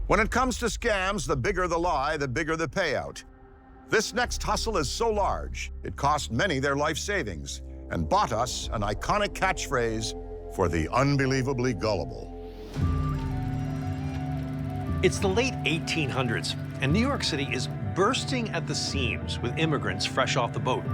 When it comes to scams, the bigger the lie, the bigger the payout. This next hustle is so large, it cost many their life savings and bought us an iconic catchphrase for the unbelievably gullible. It's the late 1800s, and New York City is bursting at the seams with immigrants fresh off the boat.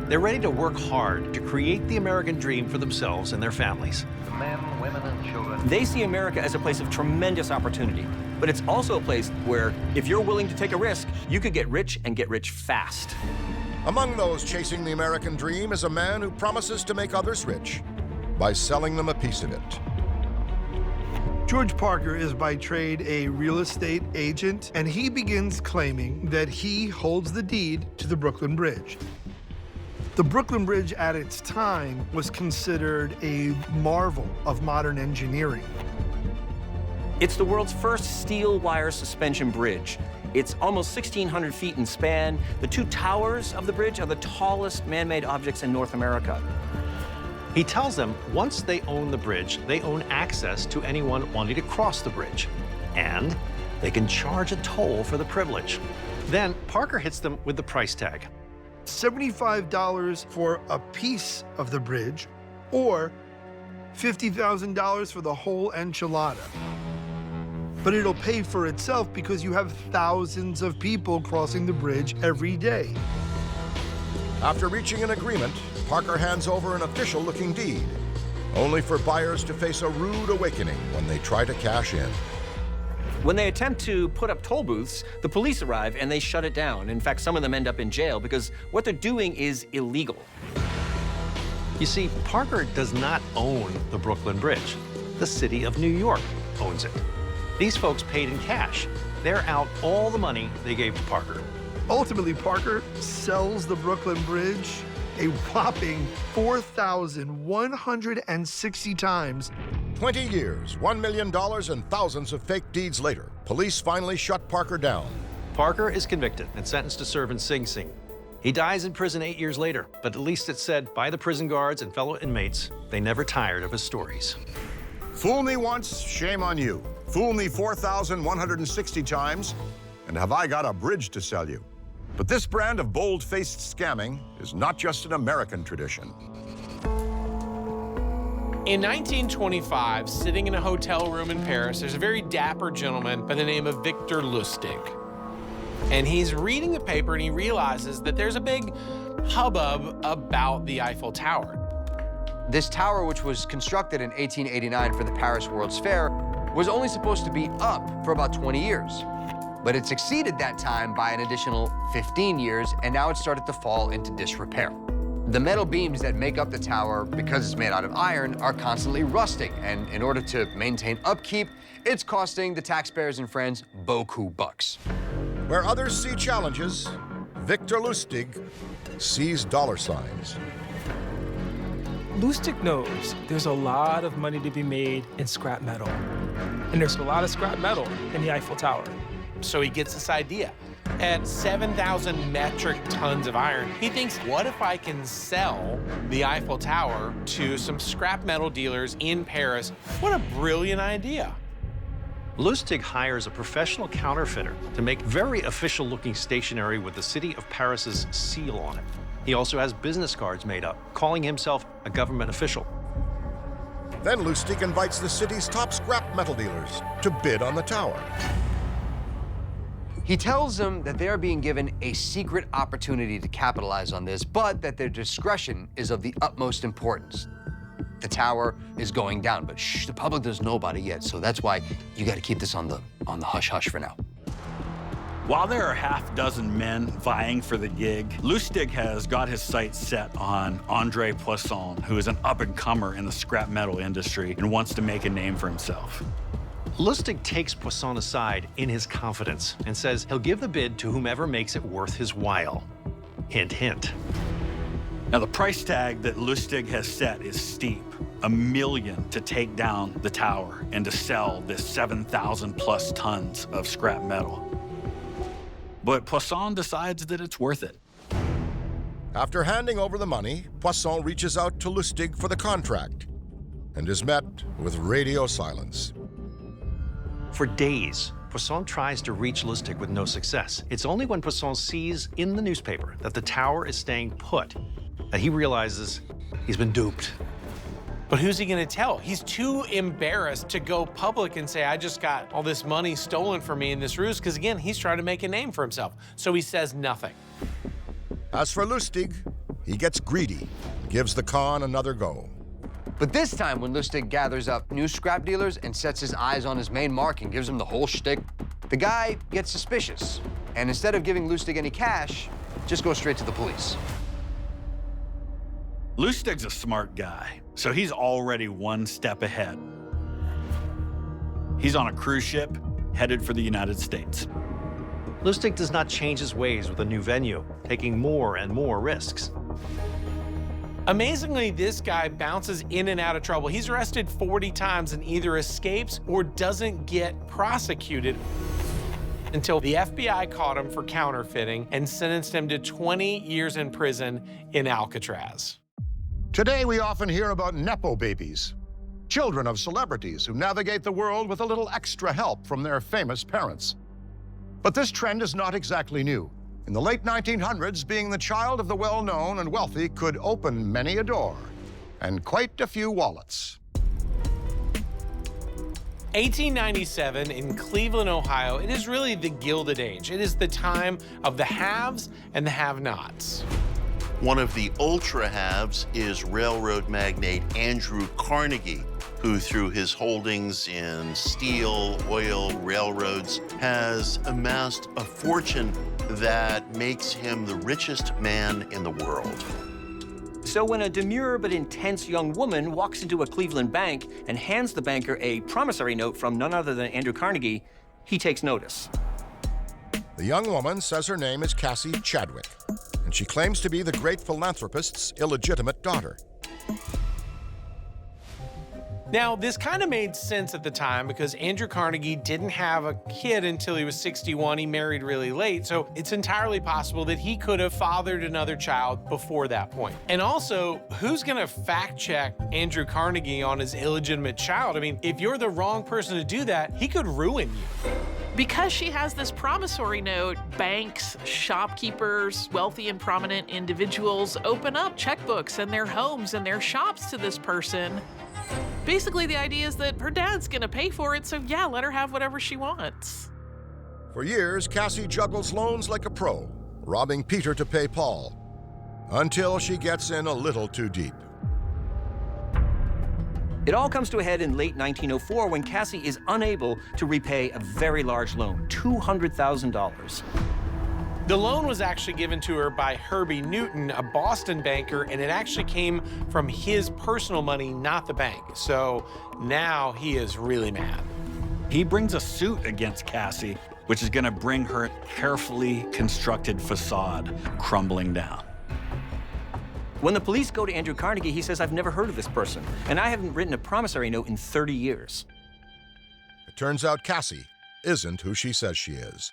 They're ready to work hard to create the American dream for themselves and their families. The men, women, and children. They see America as a place of tremendous opportunity, but it's also a place where, if you're willing to take a risk, you could get rich and get rich fast. Among those chasing the American dream is a man who promises to make others rich by selling them a piece of it. George Parker is by trade a real estate agent, and he begins claiming that he holds the deed to the Brooklyn Bridge. The Brooklyn Bridge at its time was considered a marvel of modern engineering. It's the world's first steel wire suspension bridge. It's almost 1,600 feet in span. The two towers of the bridge are the tallest man-made objects in North America. He tells them once they own the bridge, they own access to anyone wanting to cross the bridge. And they can charge a toll for the privilege. Then Parker hits them with the price tag. $75 for a piece of the bridge, or $50,000 for the whole enchilada. But it'll pay for itself because you have thousands of people crossing the bridge every day. After reaching an agreement, Parker hands over an official-looking deed, only for buyers to face a rude awakening when they try to cash in. When they attempt to put up toll booths, the police arrive and they shut it down. In fact, some of them end up in jail because what they're doing is illegal. You see, Parker does not own the Brooklyn Bridge. The city of New York owns it. These folks paid in cash. They're out all the money they gave to Parker. Ultimately, Parker sells the Brooklyn Bridge a whopping 4,160 times. 20 years, $1 million, and thousands of fake deeds later, police finally shut Parker down. Parker is convicted and sentenced to serve in Sing Sing. He dies in prison 8 years later, but at least it's said by the prison guards and fellow inmates, they never tired of his stories. Fool me once, shame on you. Fool me 4,160 times, and have I got a bridge to sell you. But this brand of bold-faced scamming is not just an American tradition. In 1925, sitting in a hotel room in Paris, there's a very dapper gentleman by the name of Victor Lustig. And he's reading the paper and he realizes that there's a big hubbub about the Eiffel Tower. This tower, which was constructed in 1889 for the Paris World's Fair, was only supposed to be up for about 20 years. But it succeeded that time by an additional 15 years, and now it started to fall into disrepair. The metal beams that make up the tower, because it's made out of iron, are constantly rusting, and in order to maintain upkeep, it's costing the taxpayers and friends beaucoup bucks. Where others see challenges, Victor Lustig sees dollar signs. Lustig knows there's a lot of money to be made in scrap metal. And there's a lot of scrap metal in the Eiffel Tower. So he gets this idea. At 7,000 metric tons of iron, he thinks, what if I can sell the Eiffel Tower to some scrap metal dealers in Paris? What a brilliant idea. Lustig hires a professional counterfeiter to make very official-looking stationery with the city of Paris's seal on it. He also has business cards made up, calling himself a government official. Then Lustig invites the city's top scrap metal dealers to bid on the tower. He tells them that they are being given a secret opportunity to capitalize on this, but that their discretion is of the utmost importance. The tower is going down, but shh, the public doesn't know about it yet, so that's why you got to keep this on the hush-hush for now. While there are half dozen men vying for the gig, Lustig has got his sights set on André Poisson, who is an up-and-comer in the scrap metal industry and wants to make a name for himself. Lustig takes Poisson aside in his confidence and says he'll give the bid to whomever makes it worth his while. Hint, hint. Now, the price tag that Lustig has set is steep. $1 million to take down the tower and to sell this 7,000 plus tons of scrap metal. But Poisson decides that it's worth it. After handing over the money, Poisson reaches out to Lustig for the contract and is met with radio silence. For days, Poisson tries to reach Lustig with no success. It's only when Poisson sees in the newspaper that the tower is staying put that he realizes he's been duped. But who's he gonna tell? He's too embarrassed to go public and say, I just got all this money stolen from me in this ruse, because again, he's trying to make a name for himself. So he says nothing. As for Lustig, he gets greedy, gives the con another go. But this time, when Lustig gathers up new scrap dealers and sets his eyes on his main mark and gives him the whole shtick, the guy gets suspicious. And instead of giving Lustig any cash, just goes straight to the police. Lustig's a smart guy, so he's already one step ahead. He's on a cruise ship headed for the United States. Lustig does not change his ways with a new venue, taking more and more risks. Amazingly, this guy bounces in and out of trouble. He's arrested 40 times and either escapes or doesn't get prosecuted until the FBI caught him for counterfeiting and sentenced him to 20 years in prison in Alcatraz. Today, we often hear about Nepo babies, children of celebrities who navigate the world with a little extra help from their famous parents. But this trend is not exactly new. In the late 1900s, being the child of the well-known and wealthy could open many a door and quite a few wallets. 1897 in Cleveland, Ohio, it is really the Gilded Age. It is the time of the haves and the have-nots. One of the ultra-haves is railroad magnate Andrew Carnegie, who through his holdings in steel, oil, railroads, has amassed a fortune that makes him the richest man in the world. So when a demure but intense young woman walks into a Cleveland bank and hands the banker a promissory note from none other than Andrew Carnegie, he takes notice. The young woman says her name is Cassie Chadwick, and she claims to be the great philanthropist's illegitimate daughter. Now, this kind of made sense at the time because Andrew Carnegie didn't have a kid until he was 61. He married really late, so it's entirely possible that he could have fathered another child before that point. And also, who's gonna fact check Andrew Carnegie on his illegitimate child? I mean, if you're the wrong person to do that, he could ruin you. Because she has this promissory note, banks, shopkeepers, wealthy and prominent individuals open up checkbooks and their homes and their shops to this person. Basically, the idea is that her dad's gonna pay for it, so yeah, let her have whatever she wants. For years, Cassie juggles loans like a pro, robbing Peter to pay Paul, until she gets in a little too deep. It all comes to a head in late 1904 when Cassie is unable to repay a very large loan, $200,000. The loan was actually given to her by Herbie Newton, a Boston banker, and it actually came from his personal money, not the bank. So now he is really mad. He brings a suit against Cassie, which is going to bring her carefully constructed facade crumbling down. When the police go to Andrew Carnegie, he says, I've never heard of this person, and I haven't written a promissory note in 30 years. It turns out Cassie isn't who she says she is.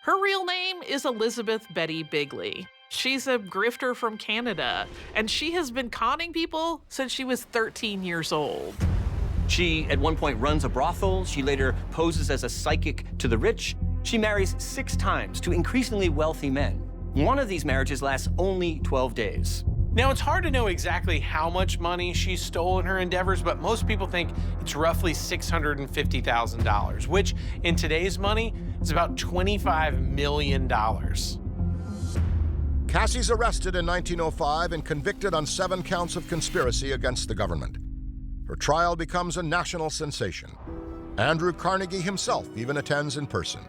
Her real name is Elizabeth Betty Bigley. She's a grifter from Canada, and she has been conning people since she was 13 years old. She, at one point, runs a brothel. She later poses as a psychic to the rich. She marries 6 times to increasingly wealthy men. One of these marriages lasts only 12 days. Now, it's hard to know exactly how much money she stole in her endeavors, but most people think it's roughly $650,000, which in today's money is about $25 million. Cassie's arrested in 1905 and convicted on 7 counts of conspiracy against the government. Her trial becomes a national sensation. Andrew Carnegie himself even attends in person.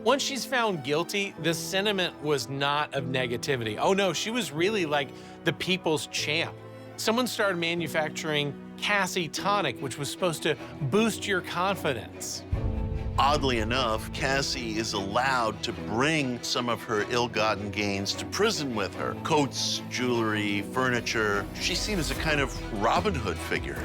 Once she's found guilty, the sentiment was not of negativity. Oh no, she was really like the people's champ. Someone started manufacturing Cassie Tonic, which was supposed to boost your confidence. Oddly enough, Cassie is allowed to bring some of her ill-gotten gains to prison with her. Coats, jewelry, furniture. She's seen as a kind of Robin Hood figure.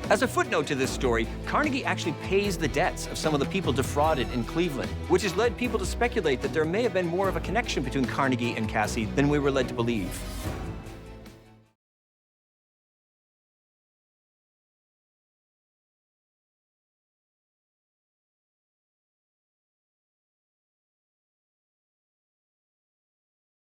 As a footnote to this story, Carnegie actually pays the debts of some of the people defrauded in Cleveland, which has led people to speculate that there may have been more of a connection between Carnegie and Cassie than we were led to believe.